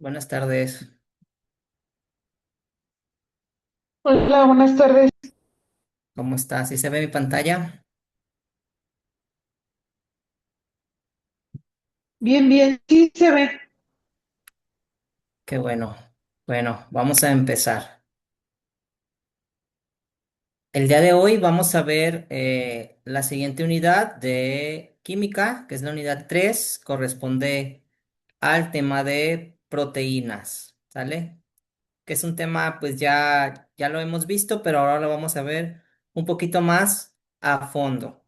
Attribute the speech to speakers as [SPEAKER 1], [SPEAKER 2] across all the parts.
[SPEAKER 1] Buenas tardes,
[SPEAKER 2] Hola, buenas tardes.
[SPEAKER 1] ¿cómo estás? ¿Sí se ve mi pantalla?
[SPEAKER 2] Bien, bien, sí se ve.
[SPEAKER 1] Qué bueno. Bueno, vamos a empezar. El día de hoy vamos a ver la siguiente unidad de química, que es la unidad 3, corresponde al tema de proteínas, ¿sale? Que es un tema, pues ya lo hemos visto, pero ahora lo vamos a ver un poquito más a fondo.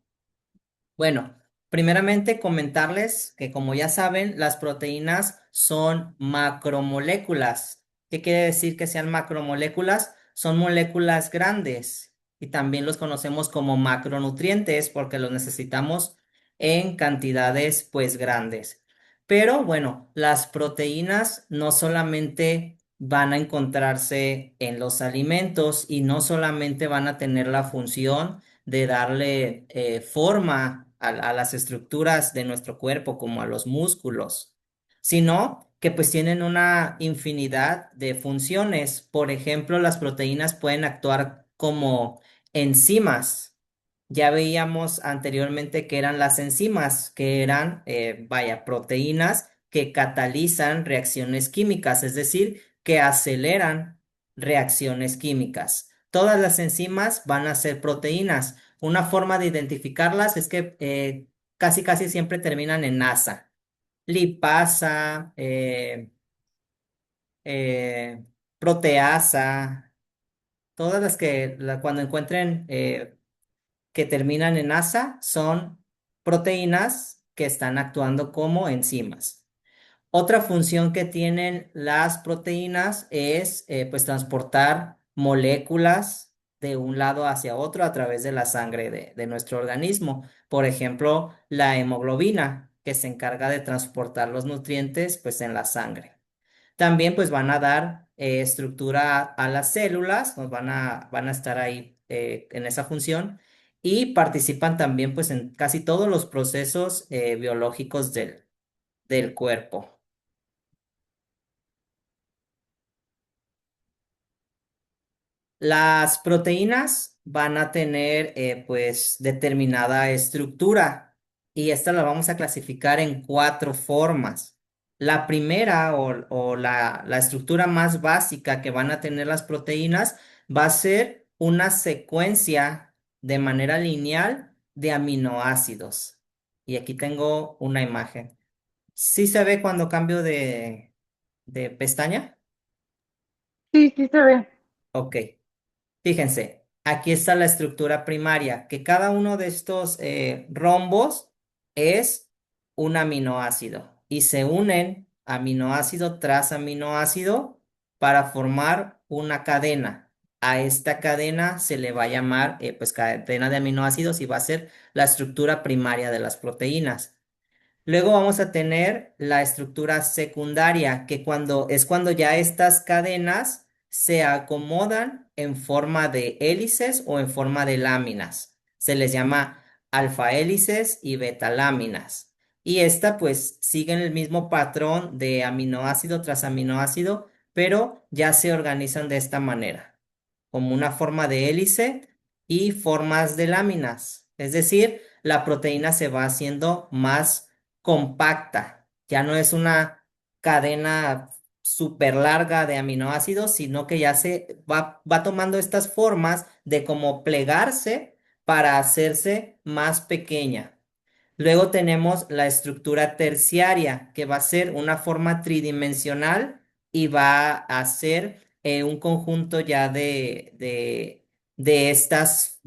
[SPEAKER 1] Bueno, primeramente comentarles que como ya saben, las proteínas son macromoléculas. ¿Qué quiere decir que sean macromoléculas? Son moléculas grandes y también los conocemos como macronutrientes porque los necesitamos en cantidades pues grandes. Pero bueno, las proteínas no solamente van a encontrarse en los alimentos y no solamente van a tener la función de darle forma a las estructuras de nuestro cuerpo, como a los músculos, sino que pues tienen una infinidad de funciones. Por ejemplo, las proteínas pueden actuar como enzimas. Ya veíamos anteriormente que eran las enzimas, que eran, vaya, proteínas que catalizan reacciones químicas, es decir, que aceleran reacciones químicas. Todas las enzimas van a ser proteínas. Una forma de identificarlas es que casi siempre terminan en asa. Lipasa, eh, proteasa, todas las que cuando encuentren que terminan en asa son proteínas que están actuando como enzimas. Otra función que tienen las proteínas es pues transportar moléculas de un lado hacia otro a través de la sangre de nuestro organismo. Por ejemplo, la hemoglobina, que se encarga de transportar los nutrientes pues en la sangre. También pues van a dar estructura a las células, van a estar ahí en esa función y participan también pues en casi todos los procesos biológicos del cuerpo. Las proteínas van a tener pues determinada estructura y esta la vamos a clasificar en cuatro formas. La primera o la estructura más básica que van a tener las proteínas va a ser una secuencia de manera lineal de aminoácidos. Y aquí tengo una imagen. ¿Sí se ve cuando cambio de pestaña?
[SPEAKER 2] Sí, sí se ve.
[SPEAKER 1] Ok. Fíjense, aquí está la estructura primaria, que cada uno de estos rombos es un aminoácido y se unen aminoácido tras aminoácido para formar una cadena. A esta cadena se le va a llamar pues cadena de aminoácidos y va a ser la estructura primaria de las proteínas. Luego vamos a tener la estructura secundaria, que cuando ya estas cadenas se acomodan en forma de hélices o en forma de láminas. Se les llama alfa hélices y beta láminas. Y esta pues siguen el mismo patrón de aminoácido tras aminoácido, pero ya se organizan de esta manera, como una forma de hélice y formas de láminas. Es decir, la proteína se va haciendo más compacta. Ya no es una cadena súper larga de aminoácidos, sino que ya va tomando estas formas de como plegarse para hacerse más pequeña. Luego tenemos la estructura terciaria, que va a ser una forma tridimensional y va a ser un conjunto ya de estas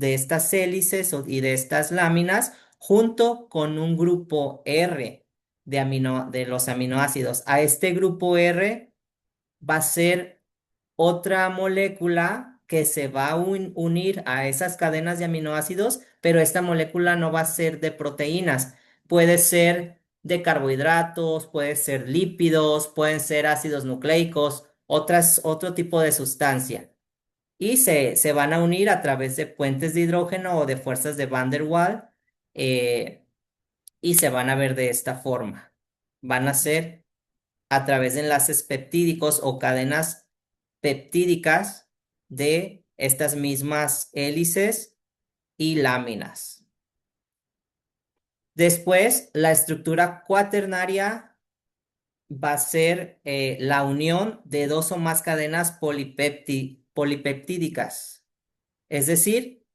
[SPEAKER 1] hélices y de estas láminas, junto con un grupo R de los aminoácidos. A este grupo R va a ser otra molécula que se va a unir a esas cadenas de aminoácidos, pero esta molécula no va a ser de proteínas, puede ser de carbohidratos, puede ser lípidos, pueden ser ácidos nucleicos, otro tipo de sustancia. Y se van a unir a través de puentes de hidrógeno o de fuerzas de Van der Waals y se van a ver de esta forma. Van a ser a través de enlaces peptídicos o cadenas peptídicas de estas mismas hélices y láminas. Después, la estructura cuaternaria va a ser la unión de dos o más cadenas polipeptídicas. Es decir,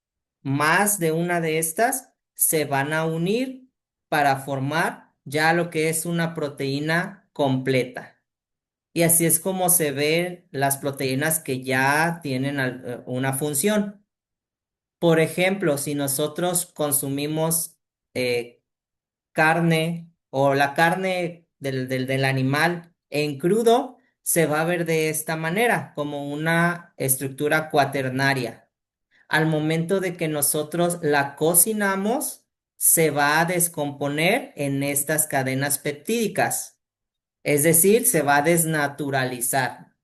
[SPEAKER 1] más de una de estas se van a unir para formar ya lo que es una proteína completa. Y así es como se ven las proteínas que ya tienen una función. Por ejemplo, si nosotros consumimos eh, carne o la carne del animal en crudo, se va a ver de esta manera, como una estructura cuaternaria. Al momento de que nosotros la cocinamos, se va a descomponer en estas cadenas peptídicas, es decir, se va a desnaturalizar.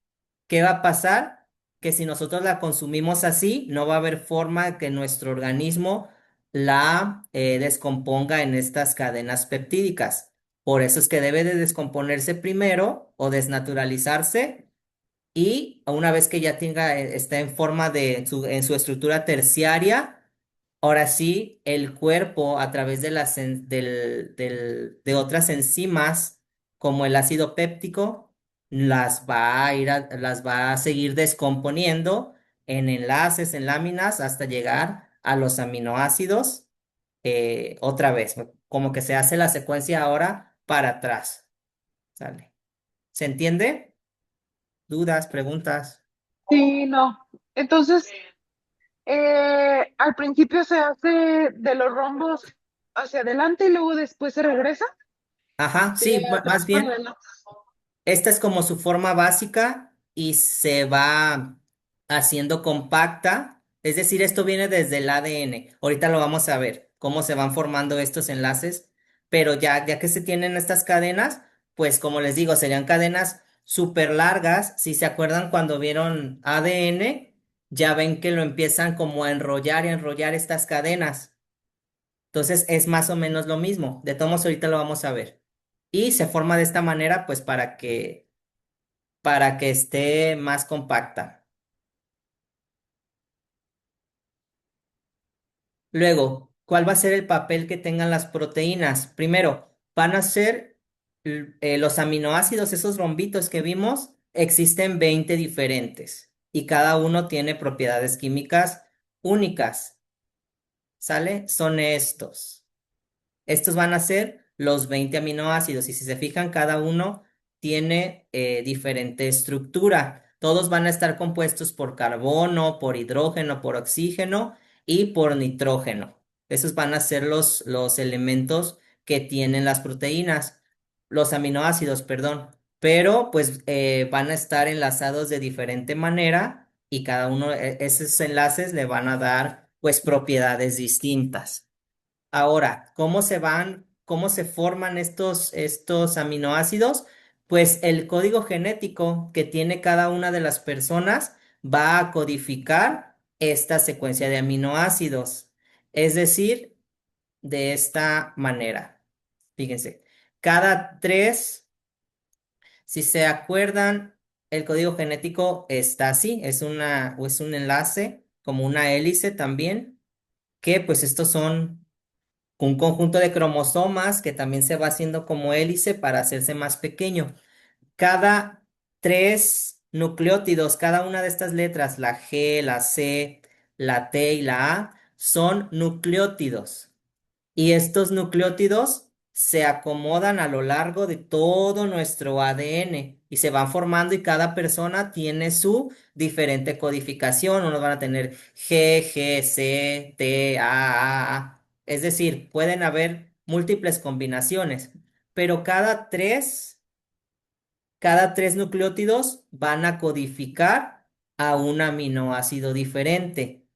[SPEAKER 1] ¿Qué va a pasar? Que si nosotros la consumimos así, no va a haber forma que nuestro organismo la descomponga en estas cadenas peptídicas. Por eso es que debe de descomponerse primero o desnaturalizarse y una vez que ya tenga, está en forma de, en su estructura terciaria, ahora sí, el cuerpo a través de de otras enzimas, como el ácido péptico, las va a seguir descomponiendo en enlaces, en láminas, hasta llegar a los aminoácidos, otra vez, como que se hace la secuencia ahora para atrás. ¿Sale? ¿Se entiende? ¿Dudas, preguntas?
[SPEAKER 2] Sí, no. Entonces, al principio se hace de los rombos hacia adelante y luego después se regresa
[SPEAKER 1] Ajá,
[SPEAKER 2] de
[SPEAKER 1] sí, más
[SPEAKER 2] atrás para
[SPEAKER 1] bien.
[SPEAKER 2] adelante.
[SPEAKER 1] Esta es como su forma básica y se va haciendo compacta. Es decir, esto viene desde el ADN. Ahorita lo vamos a ver, cómo se van formando estos enlaces. Pero ya que se tienen estas cadenas, pues como les digo, serían cadenas súper largas. Si se acuerdan cuando vieron ADN, ya ven que lo empiezan como a enrollar y a enrollar estas cadenas. Entonces es más o menos lo mismo. De todos modos, ahorita lo vamos a ver. Y se forma de esta manera, pues para que esté más compacta. Luego, ¿cuál va a ser el papel que tengan las proteínas? Primero, van a ser los aminoácidos, esos rombitos que vimos, existen 20 diferentes y cada uno tiene propiedades químicas únicas, ¿sale? Son estos. Estos van a ser los 20 aminoácidos y si se fijan, cada uno tiene diferente estructura. Todos van a estar compuestos por carbono, por hidrógeno, por oxígeno y por nitrógeno. Esos van a ser los elementos que tienen las proteínas, los aminoácidos, perdón. Pero pues van a estar enlazados de diferente manera y cada uno, esos enlaces le van a dar pues propiedades distintas. Ahora, cómo se forman estos aminoácidos? Pues el código genético que tiene cada una de las personas va a codificar esta secuencia de aminoácidos. Es decir, de esta manera. Fíjense, cada tres, si se acuerdan, el código genético está así, es un enlace, como una hélice también, que pues estos son un conjunto de cromosomas que también se va haciendo como hélice para hacerse más pequeño. Cada tres nucleótidos, cada una de estas letras, la G, la C, la T y la A, son nucleótidos. Y estos nucleótidos se acomodan a lo largo de todo nuestro ADN y se van formando y cada persona tiene su diferente codificación. Unos van a tener G, G, C, T, A. Es decir, pueden haber múltiples combinaciones, pero cada tres nucleótidos van a codificar a un aminoácido diferente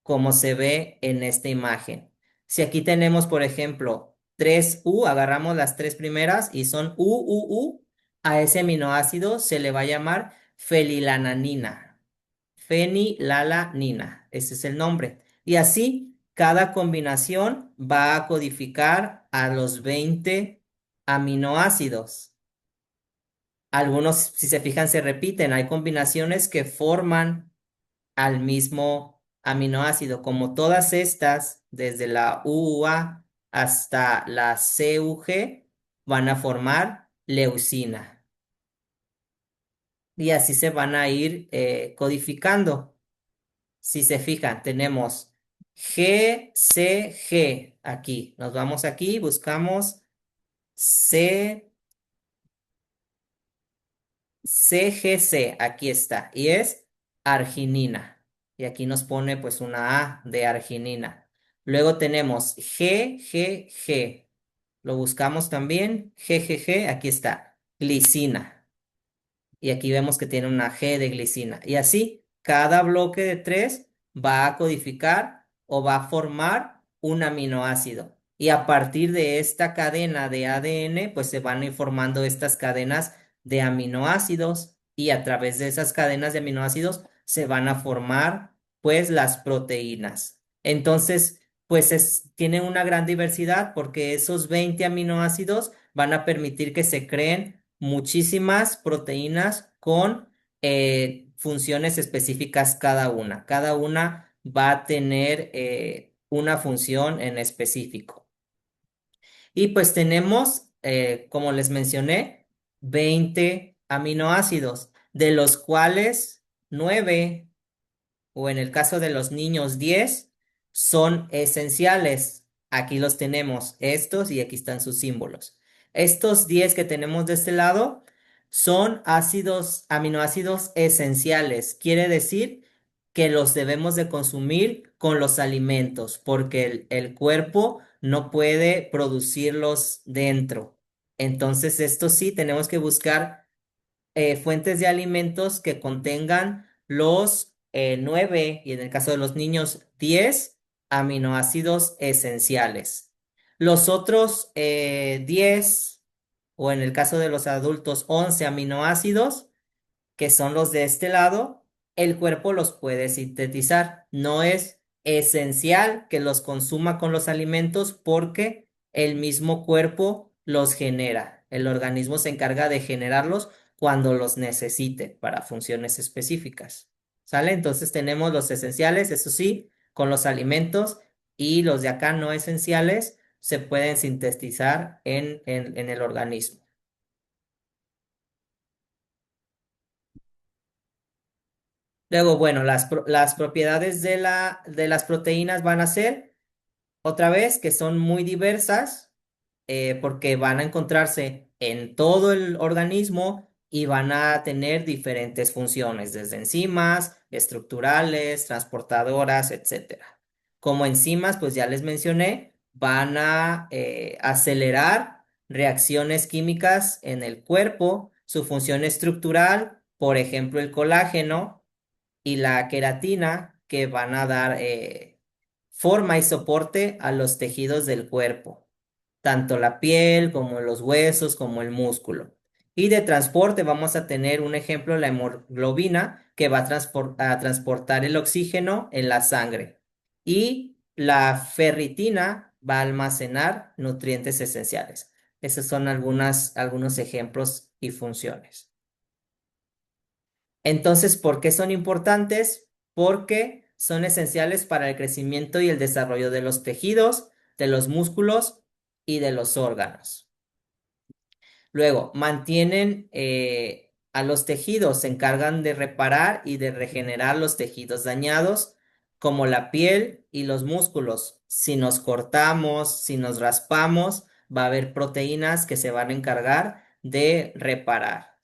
[SPEAKER 1] como se ve en esta imagen. Si aquí tenemos, por ejemplo, 3U, agarramos las tres primeras y son U, a ese aminoácido se le va a llamar fenilalanina. Fenilalanina, ese es el nombre. Y así, cada combinación va a codificar a los 20 aminoácidos. Algunos, si se fijan, se repiten. Hay combinaciones que forman al mismo aminoácido, como todas estas, desde la UUA hasta la CUG, van a formar leucina. Y así se van a ir codificando. Si se fijan, tenemos GCG aquí. Nos vamos aquí, buscamos C, CGC, aquí está, y es arginina. Y aquí nos pone pues una A de arginina. Luego tenemos GGG. Lo buscamos también, GGG, aquí está, glicina. Y aquí vemos que tiene una G de glicina. Y así, cada bloque de tres va a codificar o va a formar un aminoácido. Y a partir de esta cadena de ADN, pues se van a ir formando estas cadenas de aminoácidos. Y a través de esas cadenas de aminoácidos se van a formar, pues, las proteínas. Entonces, pues tiene una gran diversidad porque esos 20 aminoácidos van a permitir que se creen muchísimas proteínas con funciones específicas cada una. Cada una va a tener una función en específico. Y pues tenemos, como les mencioné, 20 aminoácidos, de los cuales 9 o en el caso de los niños 10 son esenciales. Aquí los tenemos, estos, y aquí están sus símbolos. Estos 10 que tenemos de este lado son ácidos, aminoácidos esenciales. Quiere decir que los debemos de consumir con los alimentos, porque el cuerpo no puede producirlos dentro. Entonces, esto sí, tenemos que buscar fuentes de alimentos que contengan los 9 y en el caso de los niños 10 aminoácidos esenciales. Los otros 10 o en el caso de los adultos 11 aminoácidos que son los de este lado, el cuerpo los puede sintetizar. No es esencial que los consuma con los alimentos porque el mismo cuerpo los genera. El organismo se encarga de generarlos cuando los necesite para funciones específicas. ¿Sale? Entonces tenemos los esenciales, eso sí, con los alimentos y los de acá no esenciales se pueden sintetizar en el organismo. Luego, bueno, las propiedades de las proteínas van a ser, otra vez, que son muy diversas, porque van a encontrarse en todo el organismo y van a tener diferentes funciones, desde enzimas, estructurales, transportadoras, etcétera. Como enzimas, pues ya les mencioné, van a acelerar reacciones químicas en el cuerpo, su función estructural, por ejemplo, el colágeno y la queratina que van a dar forma y soporte a los tejidos del cuerpo, tanto la piel como los huesos como el músculo. Y de transporte vamos a tener un ejemplo, la hemoglobina, que va a transportar el oxígeno en la sangre. Y la ferritina va a almacenar nutrientes esenciales. Esos son algunos ejemplos y funciones. Entonces, ¿por qué son importantes? Porque son esenciales para el crecimiento y el desarrollo de los tejidos, de los músculos y de los órganos. Luego, mantienen a los tejidos, se encargan de reparar y de regenerar los tejidos dañados, como la piel y los músculos. Si nos cortamos, si nos raspamos, va a haber proteínas que se van a encargar de reparar.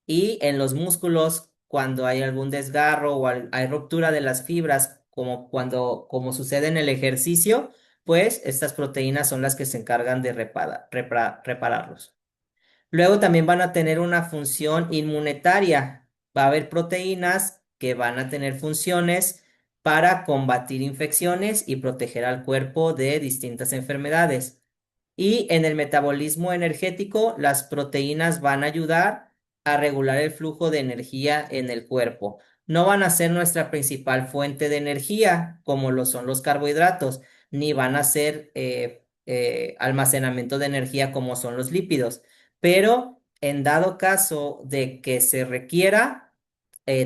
[SPEAKER 1] Y en los músculos, cuando hay algún desgarro o hay ruptura de las fibras, como sucede en el ejercicio, pues estas proteínas son las que se encargan de repararlos. Luego también van a tener una función inmunitaria. Va a haber proteínas que van a tener funciones para combatir infecciones y proteger al cuerpo de distintas enfermedades. Y en el metabolismo energético, las proteínas van a ayudar a regular el flujo de energía en el cuerpo. No van a ser nuestra principal fuente de energía, como lo son los carbohidratos, ni van a ser almacenamiento de energía como son los lípidos, pero en dado caso de que se requiera,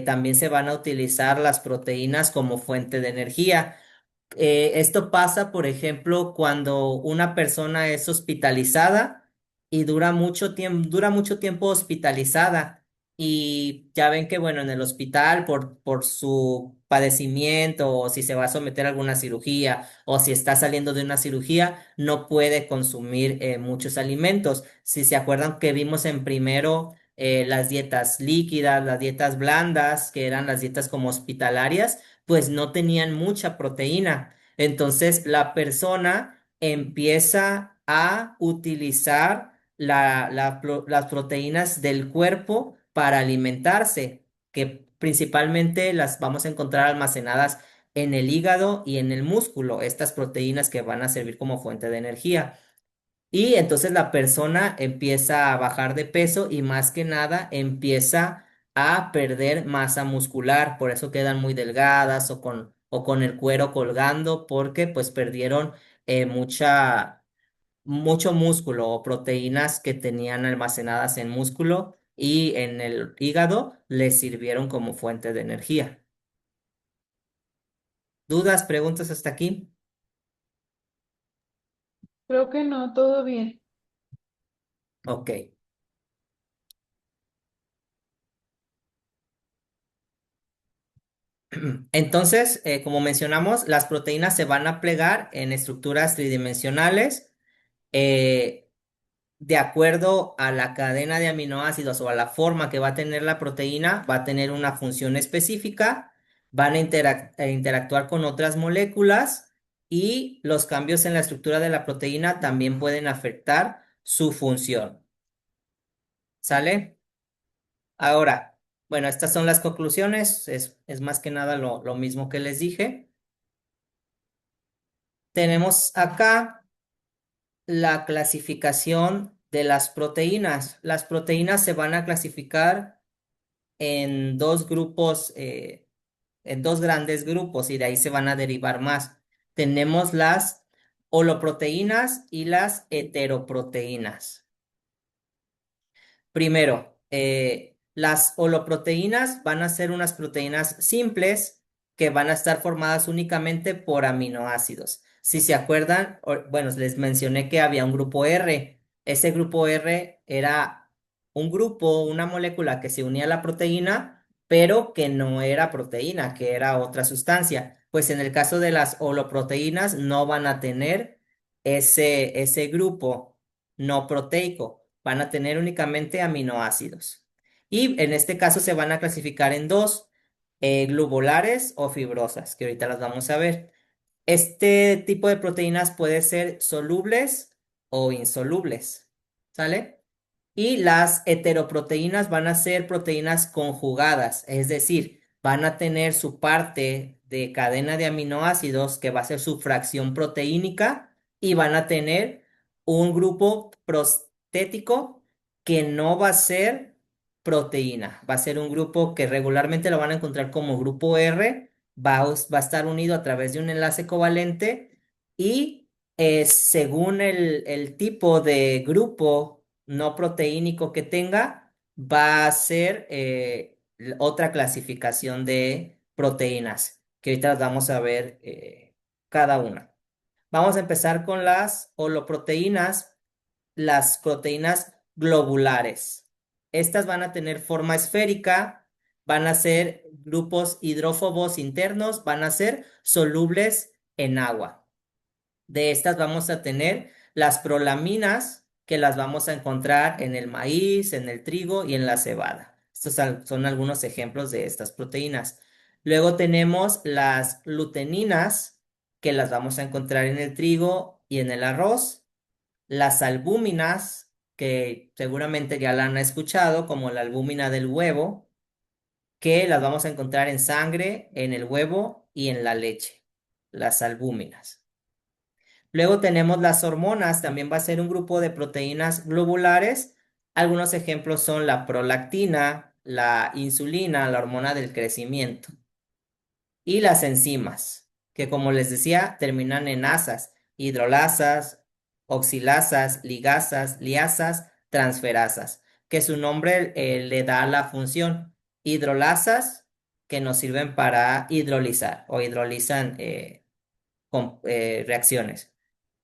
[SPEAKER 1] también se van a utilizar las proteínas como fuente de energía. Esto pasa, por ejemplo, cuando una persona es hospitalizada y dura mucho tiempo hospitalizada. Y ya ven que, bueno, en el hospital, por su padecimiento, o si se va a someter a alguna cirugía, o si está saliendo de una cirugía, no puede consumir muchos alimentos. Si se acuerdan que vimos en primero las dietas líquidas, las dietas blandas, que eran las dietas como hospitalarias, pues no tenían mucha proteína. Entonces la persona empieza a utilizar las proteínas del cuerpo para alimentarse, que principalmente las vamos a encontrar almacenadas en el hígado y en el músculo, estas proteínas que van a servir como fuente de energía. Y entonces la persona empieza a bajar de peso y más que nada empieza a perder masa muscular, por eso quedan muy delgadas o con el cuero colgando porque pues perdieron mucho músculo o proteínas que tenían almacenadas en músculo y en el hígado les sirvieron como fuente de energía. ¿Dudas, preguntas hasta aquí?
[SPEAKER 2] Creo que no, todo bien.
[SPEAKER 1] Ok. Entonces, como mencionamos, las proteínas se van a plegar en estructuras tridimensionales eh, de acuerdo a la cadena de aminoácidos o a la forma que va a tener la proteína, va a tener una función específica, van a interactuar con otras moléculas y los cambios en la estructura de la proteína también pueden afectar su función. ¿Sale? Ahora, bueno, estas son las conclusiones, es más que nada lo mismo que les dije. Tenemos acá la clasificación de las proteínas. Las proteínas se van a clasificar en dos grupos, en dos grandes grupos y de ahí se van a derivar más. Tenemos las holoproteínas y las heteroproteínas. Primero, las holoproteínas van a ser unas proteínas simples que van a estar formadas únicamente por aminoácidos. Si se acuerdan, bueno, les mencioné que había un grupo R. Ese grupo R era un grupo, una molécula que se unía a la proteína, pero que no era proteína, que era otra sustancia. Pues en el caso de las holoproteínas no van a tener ese grupo no proteico, van a tener únicamente aminoácidos. Y en este caso se van a clasificar en dos, globulares o fibrosas, que ahorita las vamos a ver. Este tipo de proteínas puede ser solubles o insolubles, ¿sale? Y las heteroproteínas van a ser proteínas conjugadas, es decir, van a tener su parte de cadena de aminoácidos que va a ser su fracción proteínica y van a tener un grupo prostético que no va a ser proteína, va a ser un grupo que regularmente lo van a encontrar como grupo R, va a estar unido a través de un enlace covalente y según el tipo de grupo no proteínico que tenga, va a ser otra clasificación de proteínas, que ahorita las vamos a ver cada una. Vamos a empezar con las holoproteínas, las proteínas globulares. Estas van a tener forma esférica, van a ser grupos hidrófobos internos, van a ser solubles en agua. De estas vamos a tener las prolaminas, que las vamos a encontrar en el maíz, en el trigo y en la cebada. Estos son algunos ejemplos de estas proteínas. Luego tenemos las gluteninas, que las vamos a encontrar en el trigo y en el arroz. Las albúminas, que seguramente ya la han escuchado, como la albúmina del huevo, que las vamos a encontrar en sangre, en el huevo y en la leche. Las albúminas. Luego tenemos las hormonas, también va a ser un grupo de proteínas globulares. Algunos ejemplos son la prolactina, la insulina, la hormona del crecimiento. Y las enzimas, que como les decía, terminan en asas, hidrolasas, oxilasas, ligasas, liasas, transferasas. que su nombre le da la función. Hidrolasas, que nos sirven para hidrolizar o hidrolizan reacciones.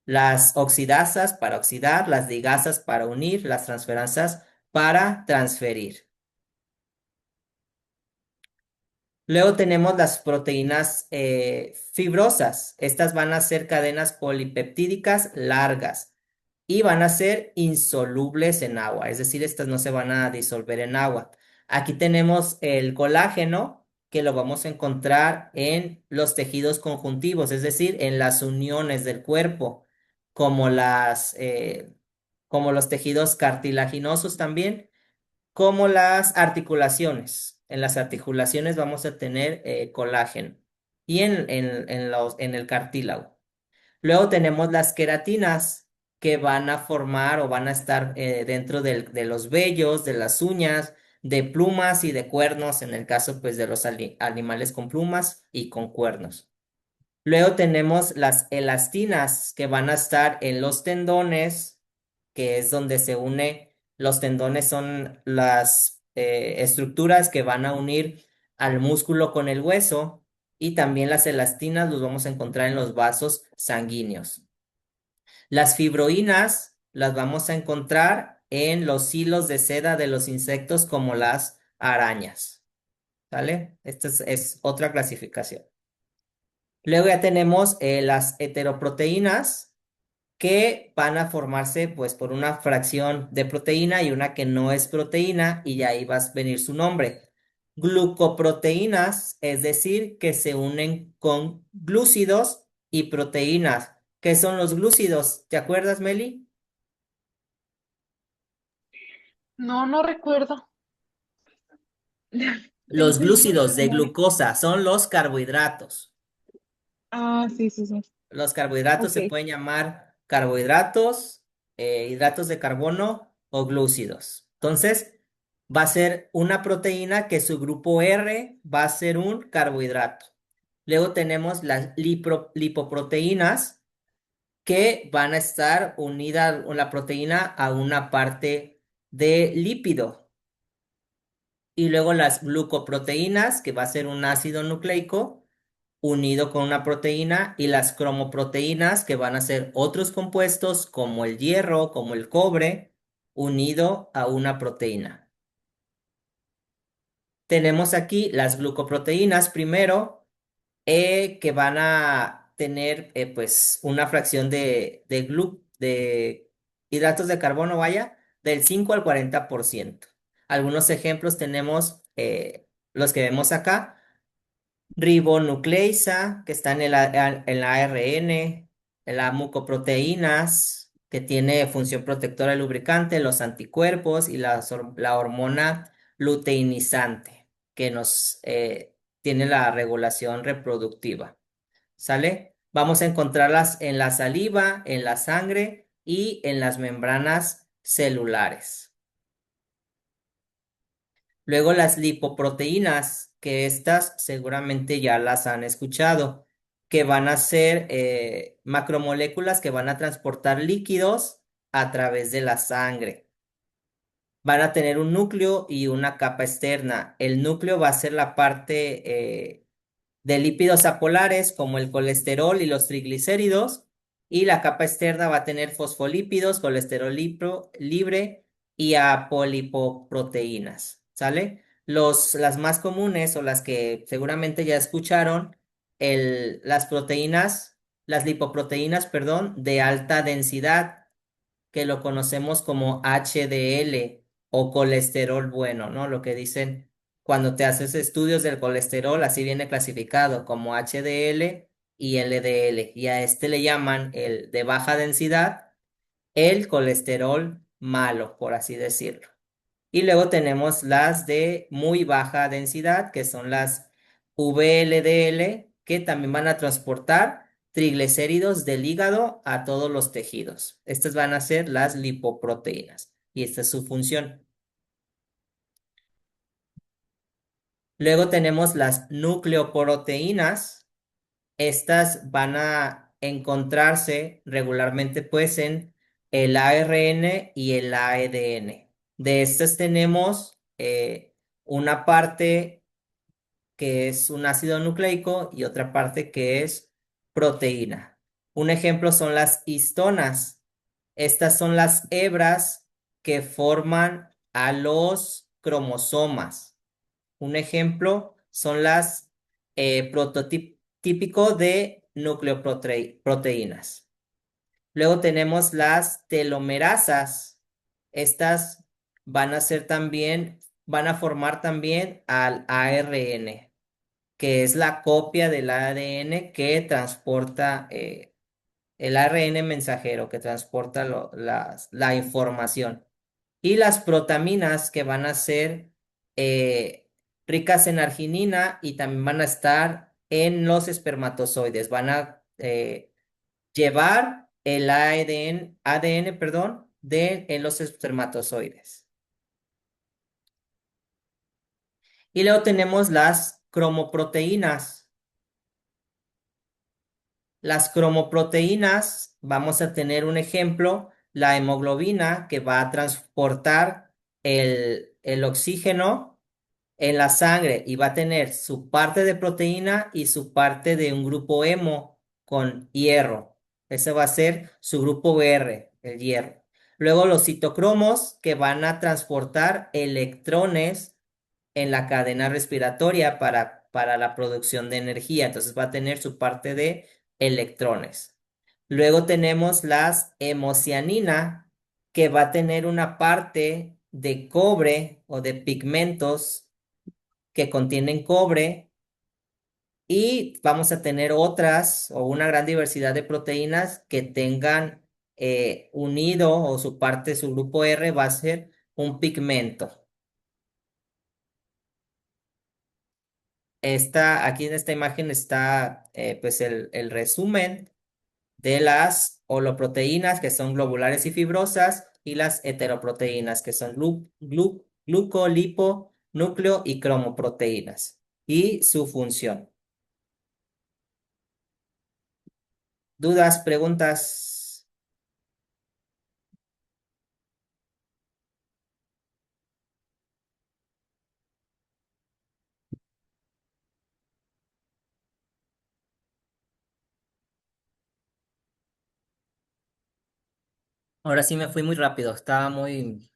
[SPEAKER 1] Las oxidasas para oxidar, las ligasas para unir, las transferansas para transferir. Luego tenemos las proteínas fibrosas. Estas van a ser cadenas polipeptídicas largas y van a ser insolubles en agua, es decir, estas no se van a disolver en agua. Aquí tenemos el colágeno, que lo vamos a encontrar en los tejidos conjuntivos, es decir, en las uniones del cuerpo, como como los tejidos cartilaginosos también como las articulaciones. En las articulaciones vamos a tener colágeno y en el cartílago. Luego tenemos las queratinas que van a formar o van a estar dentro de los vellos, de las uñas, de plumas y de cuernos, en el caso pues de los animales con plumas y con cuernos. Luego tenemos las elastinas que van a estar en los tendones, que es donde se une, los tendones son las estructuras que van a unir al músculo con el hueso y también las elastinas los vamos a encontrar en los vasos sanguíneos. Las fibroínas las vamos a encontrar en los hilos de seda de los insectos como las arañas, ¿sale? Esta es otra clasificación. Luego ya tenemos las heteroproteínas que van a formarse pues por una fracción de proteína y una que no es proteína y ahí va a venir su nombre. Glucoproteínas, es decir, que se unen con glúcidos y proteínas. ¿Qué son los glúcidos? ¿Te acuerdas, Meli?
[SPEAKER 2] No, no recuerdo.
[SPEAKER 1] Los
[SPEAKER 2] Tengo poca
[SPEAKER 1] glúcidos de
[SPEAKER 2] memoria.
[SPEAKER 1] glucosa son los carbohidratos.
[SPEAKER 2] Ah, sí, sí, sí.
[SPEAKER 1] Los carbohidratos
[SPEAKER 2] Ok.
[SPEAKER 1] se pueden llamar carbohidratos, hidratos de carbono o glúcidos. Entonces, va a ser una proteína que su grupo R va a ser un carbohidrato. Luego tenemos las lipoproteínas que van a estar unidas la proteína a una parte de lípido. Y luego las glucoproteínas, que va a ser un ácido nucleico unido con una proteína, y las cromoproteínas, que van a ser otros compuestos como el hierro, como el cobre, unido a una proteína. Tenemos aquí las glucoproteínas primero, que van a tener pues una fracción de hidratos de carbono, vaya, del 5 al 40%. Algunos ejemplos tenemos los que vemos acá. Ribonucleasa, que está en la ARN, las mucoproteínas, que tiene función protectora y lubricante, los anticuerpos y la hormona luteinizante, que nos tiene la regulación reproductiva. ¿Sale? Vamos a encontrarlas en la saliva, en la sangre y en las membranas celulares. Luego las lipoproteínas, que estas seguramente ya las han escuchado, que van a ser macromoléculas que van a transportar líquidos a través de la sangre. Van a tener un núcleo y una capa externa. El núcleo va a ser la parte de lípidos apolares como el colesterol y los triglicéridos, y la capa externa va a tener fosfolípidos, colesterol libre y apolipoproteínas, ¿sale? Las más comunes o las que seguramente ya escucharon, las proteínas, las lipoproteínas, perdón, de alta densidad, que lo conocemos como HDL o colesterol bueno, ¿no? Lo que dicen cuando te haces estudios del colesterol, así viene clasificado como HDL y LDL, y a este le llaman el de baja densidad, el colesterol malo, por así decirlo. Y luego tenemos las de muy baja densidad, que son las VLDL, que también van a transportar triglicéridos del hígado a todos los tejidos. Estas van a ser las lipoproteínas y esta es su función. Luego tenemos las nucleoproteínas. Estas van a encontrarse regularmente pues en el ARN y el ADN. De estas tenemos una parte que es un ácido nucleico y otra parte que es proteína. Un ejemplo son las histonas. Estas son las hebras que forman a los cromosomas. Un ejemplo son las prototípico de nucleoproteínas. Luego tenemos las telomerasas. Estas van a ser también, van a formar también al ARN, que es la copia del ADN que transporta el ARN mensajero, que transporta la información. Y las protaminas que van a ser eh, ricas en arginina y también van a estar en los espermatozoides. Van a llevar el ADN, perdón, en los espermatozoides. Y luego tenemos las cromoproteínas. Las cromoproteínas, vamos a tener un ejemplo, la hemoglobina que va a transportar el oxígeno en la sangre y va a tener su parte de proteína y su parte de un grupo hemo con hierro. Ese va a ser su grupo R, el hierro. Luego los citocromos que van a transportar electrones en la cadena respiratoria para la producción de energía. Entonces va a tener su parte de electrones. Luego tenemos las hemocianina, que va a tener una parte de cobre o de pigmentos que contienen cobre y vamos a tener otras o una gran diversidad de proteínas que tengan unido o su parte, su grupo R va a ser un pigmento. Aquí en esta imagen está pues el resumen de las holoproteínas que son globulares y fibrosas y las heteroproteínas que son gluco, lipo, núcleo y cromoproteínas y su función. ¿Dudas, preguntas? Ahora sí me fui muy rápido, estaba muy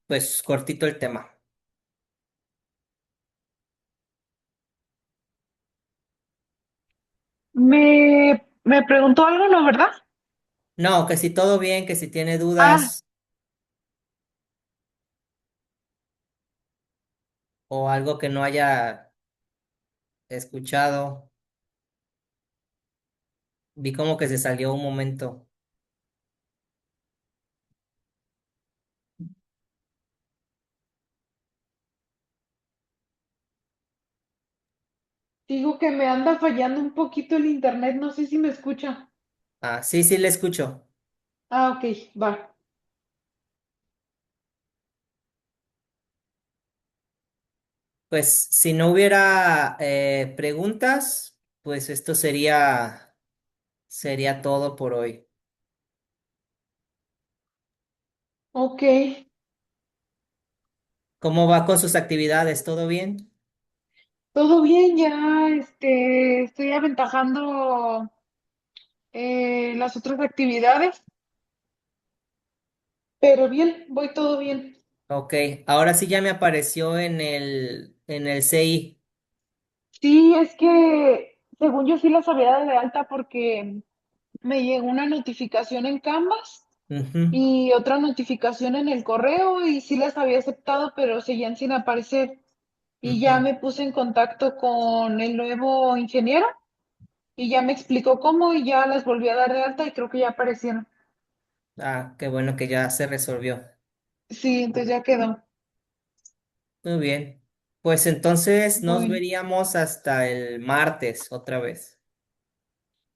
[SPEAKER 1] pues cortito el tema.
[SPEAKER 2] Me preguntó algo, ¿no, verdad?
[SPEAKER 1] No, que si todo bien, que si tiene
[SPEAKER 2] Ah,
[SPEAKER 1] dudas o algo que no haya escuchado. Vi como que se salió un momento.
[SPEAKER 2] digo que me anda fallando un poquito el internet, no sé si me escucha.
[SPEAKER 1] Ah, sí, sí, le escucho.
[SPEAKER 2] Ah, ok, va.
[SPEAKER 1] Pues si no hubiera preguntas, pues esto sería todo por hoy.
[SPEAKER 2] Ok,
[SPEAKER 1] ¿Cómo va con sus actividades? ¿Todo bien?
[SPEAKER 2] todo bien, ya, estoy aventajando las otras actividades, pero bien, voy todo bien.
[SPEAKER 1] Ok, ahora sí ya me apareció en el CI.
[SPEAKER 2] Sí, es que según yo sí las había dado de alta porque me llegó una notificación en Canvas
[SPEAKER 1] Ujú,
[SPEAKER 2] y otra notificación en el correo y sí las había aceptado, pero seguían sin aparecer. Y ya
[SPEAKER 1] ujú.
[SPEAKER 2] me puse en contacto con el nuevo ingeniero y ya me explicó cómo y ya las volví a dar de alta y creo que ya aparecieron.
[SPEAKER 1] Ah, qué bueno que ya se resolvió.
[SPEAKER 2] Sí, entonces ya quedó.
[SPEAKER 1] Muy bien. Pues entonces nos
[SPEAKER 2] Bueno,
[SPEAKER 1] veríamos hasta el martes otra vez.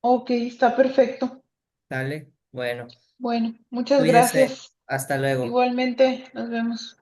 [SPEAKER 2] ok, está perfecto.
[SPEAKER 1] ¿Sale? Bueno,
[SPEAKER 2] Bueno, muchas
[SPEAKER 1] cuídese.
[SPEAKER 2] gracias.
[SPEAKER 1] Hasta luego.
[SPEAKER 2] Igualmente, nos vemos.